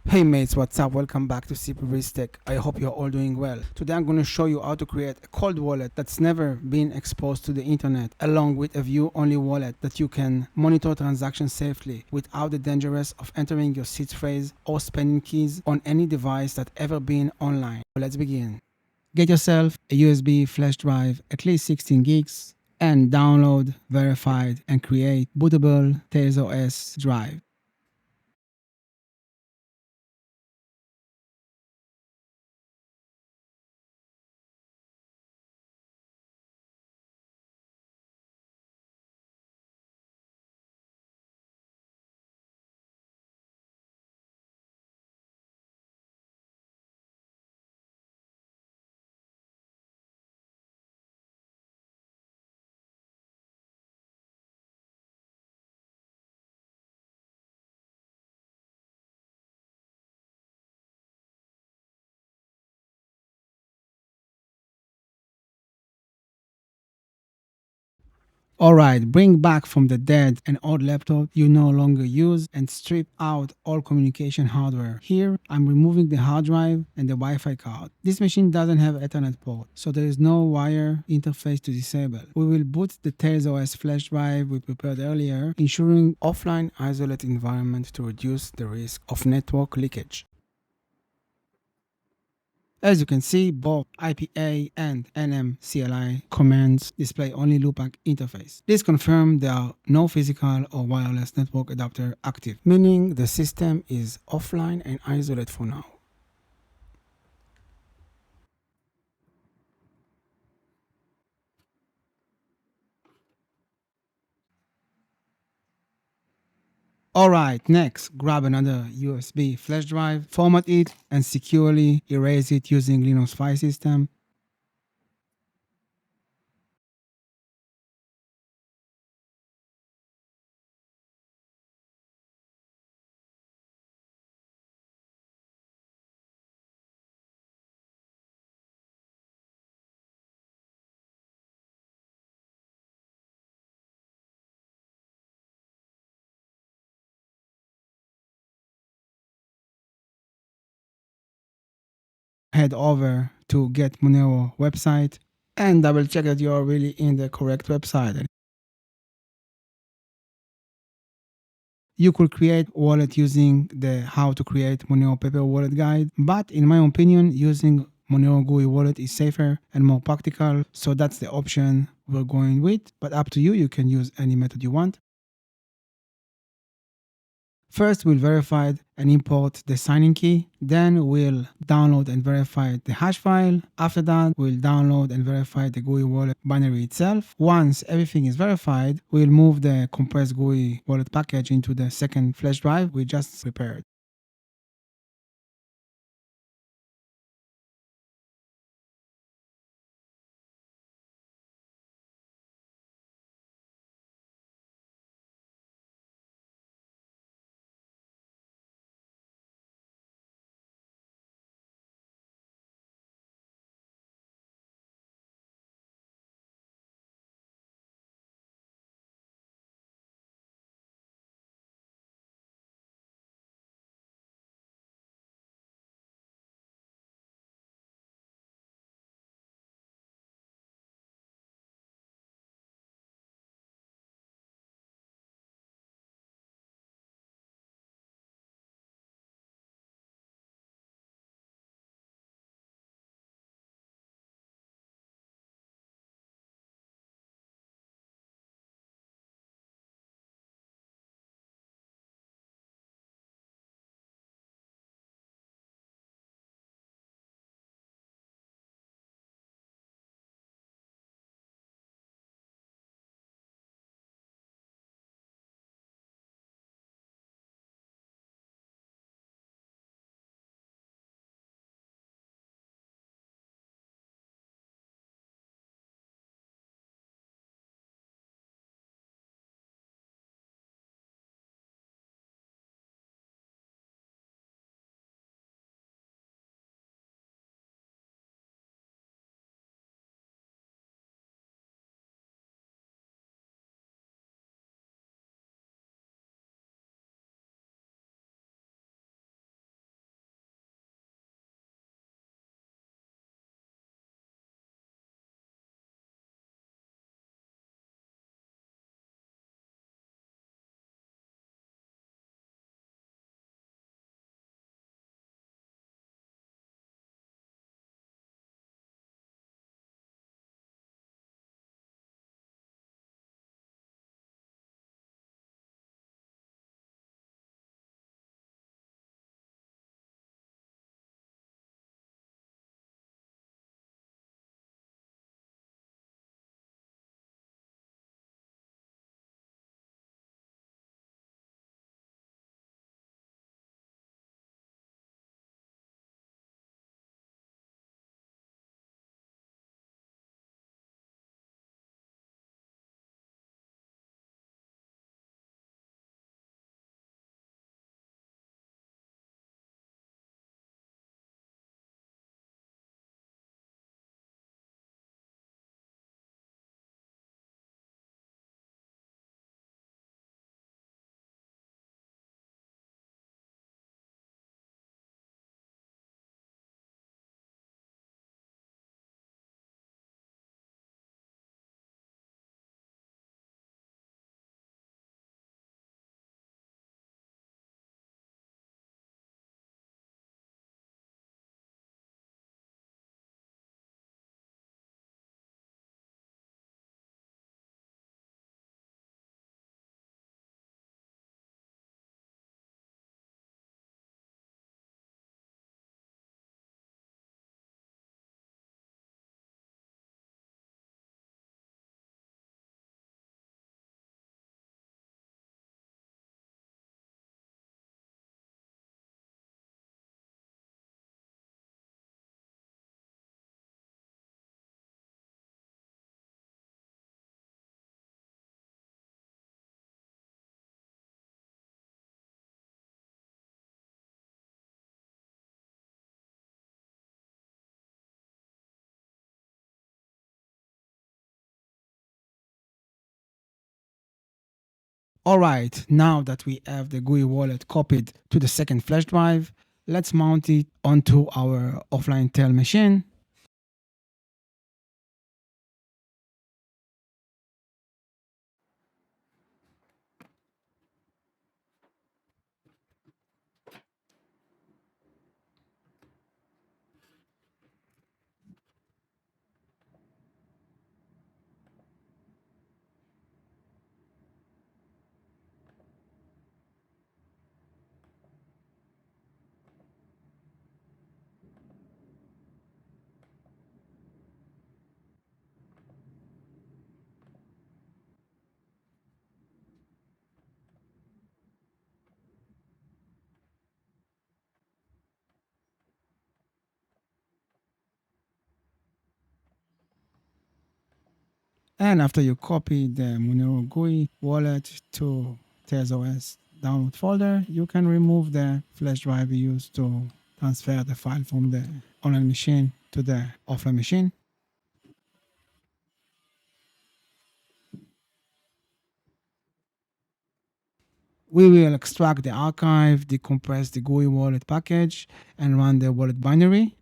Hey mates, what's up? Welcome back to CPB's Tech. I hope you're all doing well. Today I'm going to show you how to create a cold wallet that's never been exposed to the internet, along with a view-only wallet that you can monitor transactions safely without the dangers of entering your seed phrase or spending keys on any device that ever been online. So let's begin. Get yourself a USB flash drive, at least 16 gigs, and download, verified, and create bootable Tails OS drive. Alright, bring back from the dead an old laptop you no longer use and strip out all communication hardware. Here, I'm removing the hard drive and the Wi-Fi card. This machine doesn't have Ethernet port, so there is no wire interface to disable. We will boot the Tails OS flash drive we prepared earlier, ensuring offline isolated environment to reduce the risk of network leakage. As you can see, both IPA and NMCLI commands display only loopback interface. This confirms there are no physical or wireless network adapter active, meaning the system is offline and isolated for now. Alright, next, grab another USB flash drive, format it, and securely erase it using Linux file system. Head over to Get Monero website and double check that you are really in the correct website. You could create wallet using the how to create Monero paper wallet guide, but in my opinion, using Monero GUI wallet is safer and more practical, so that's the option we're going with, but up to you, you can use any method you want. First, we'll verify and import the signing key. Then we'll download and verify the hash file. After that, we'll download and verify the GUI wallet binary itself. Once everything is verified, we'll move the compressed GUI wallet package into the second flash drive we just prepared. Alright, now that we have the GUI wallet copied to the second flash drive, let's mount it onto our offline tail machine. And after you copy the Monero GUI wallet to TSOS download folder, you can remove the flash drive you used to transfer the file from the online machine to the offline machine. We will extract the archive, decompress the GUI wallet package, and run the wallet binary.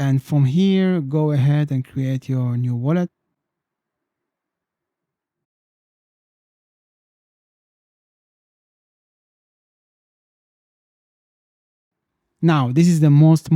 And from here, go ahead and create your new wallet. Now, this is the most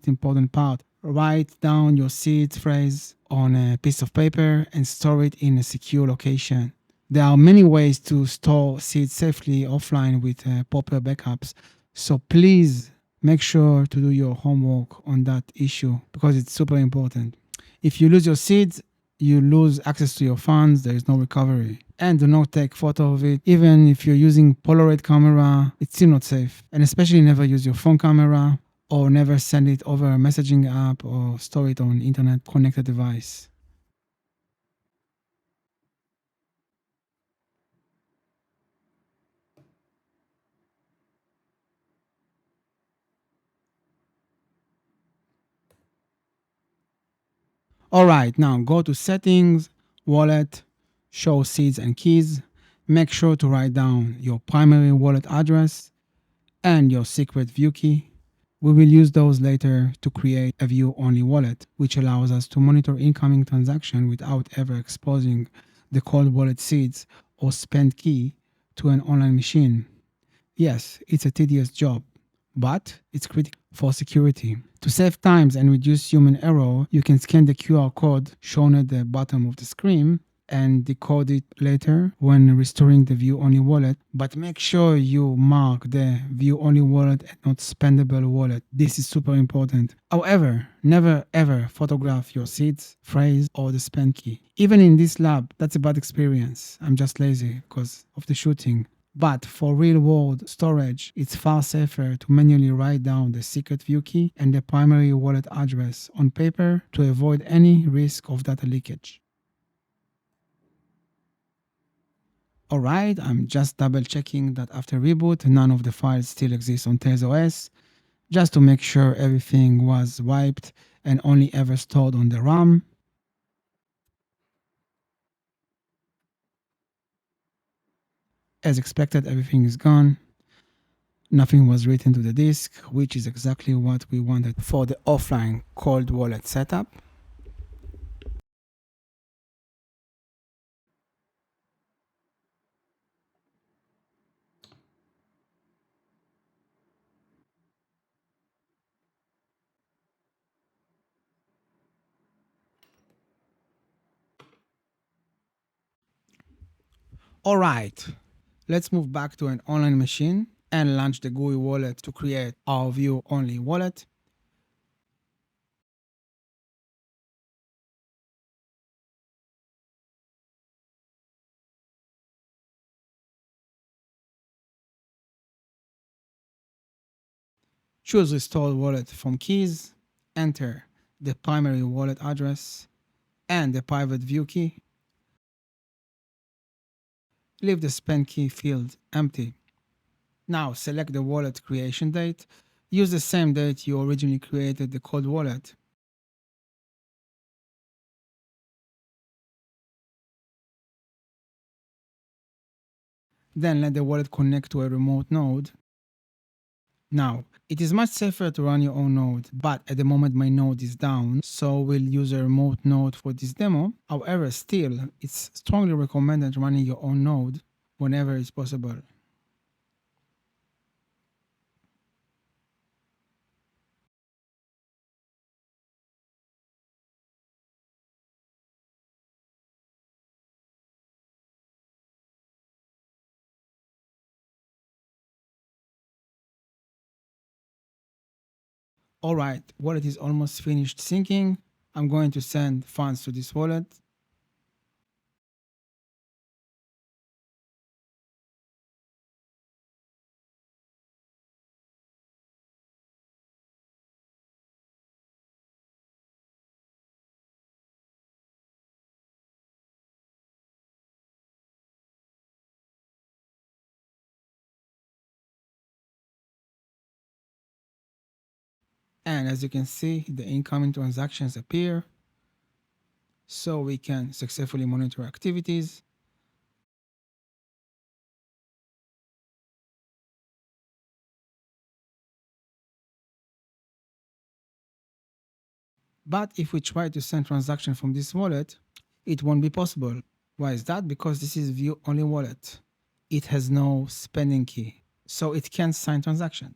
important part. Write down your seed phrase on a piece of paper and store it in a secure location. There are many ways to store seeds safely offline with proper backups. So please make sure to do your homework on that issue because it's super important. If you lose your seeds, you lose access to your funds, there is no recovery. And do not take photo of it. Even if you're using Polaroid camera, it's still not safe. And especially never use your phone camera or never send it over a messaging app or store it on internet connected device. All right, now go to settings, wallet, show seeds and keys. Make sure to write down your primary wallet address and your secret view key. We will use those later to create a view-only wallet, which allows us to monitor incoming transaction without ever exposing the cold wallet seeds or spend key to an online machine. Yes, it's a tedious job, but it's critical for security. To save times and reduce human error, you can scan the QR code shown at the bottom of the screen and decode it later when restoring the view only wallet. But make sure you mark the view only wallet and not spendable wallet. This is super important. However, never ever photograph your seeds, phrase, or the spend key. Even in this lab, that's a bad experience. I'm just lazy because of the shooting. But for real world storage, it's far safer to manually write down the secret view key and the primary wallet address on paper to avoid any risk of data leakage. Alright, I'm just double checking that after reboot, none of the files still exist on TSOS, just to make sure everything was wiped and only ever stored on the RAM. As expected, everything is gone. Nothing was written to the disk, which is exactly what we wanted for the offline cold wallet setup. Alright, let's move back to an online machine and launch the GUI wallet to create our view only wallet. Choose restore wallet from keys, enter the primary wallet address, and the private view key. Leave the spend key field empty. Now select the wallet creation date. Use the same date you originally created the cold wallet. Then let the wallet connect to a remote node. Now, it is much safer to run your own node, but at the moment my node is down, so we'll use a remote node for this demo. However, still, it's strongly recommended running your own node whenever it's possible. Alright, wallet is almost finished syncing. I'm going to send funds to this wallet. And as you can see, the incoming transactions appear, so we can successfully monitor activities. But if we try to send transaction from this wallet, it won't be possible. Why is that? Because this is view only wallet. It has no spending key, so it can't sign transaction.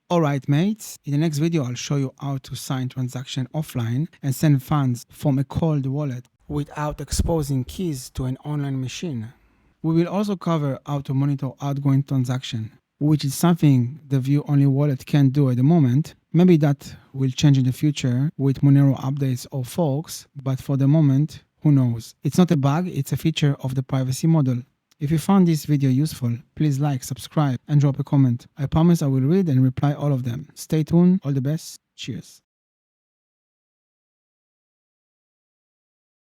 Alright mates, in the next video I'll show you how to sign transaction offline and send funds from a cold wallet without exposing keys to an online machine. We will also cover how to monitor outgoing transaction, which is something the view only wallet can't do at the moment. Maybe that will change in the future with Monero updates or forks, but for the moment, who knows? It's not a bug, it's a feature of the privacy model. If you found this video useful, please like, subscribe, and drop a comment. I promise I will read and reply all of them. Stay tuned, all the best, cheers.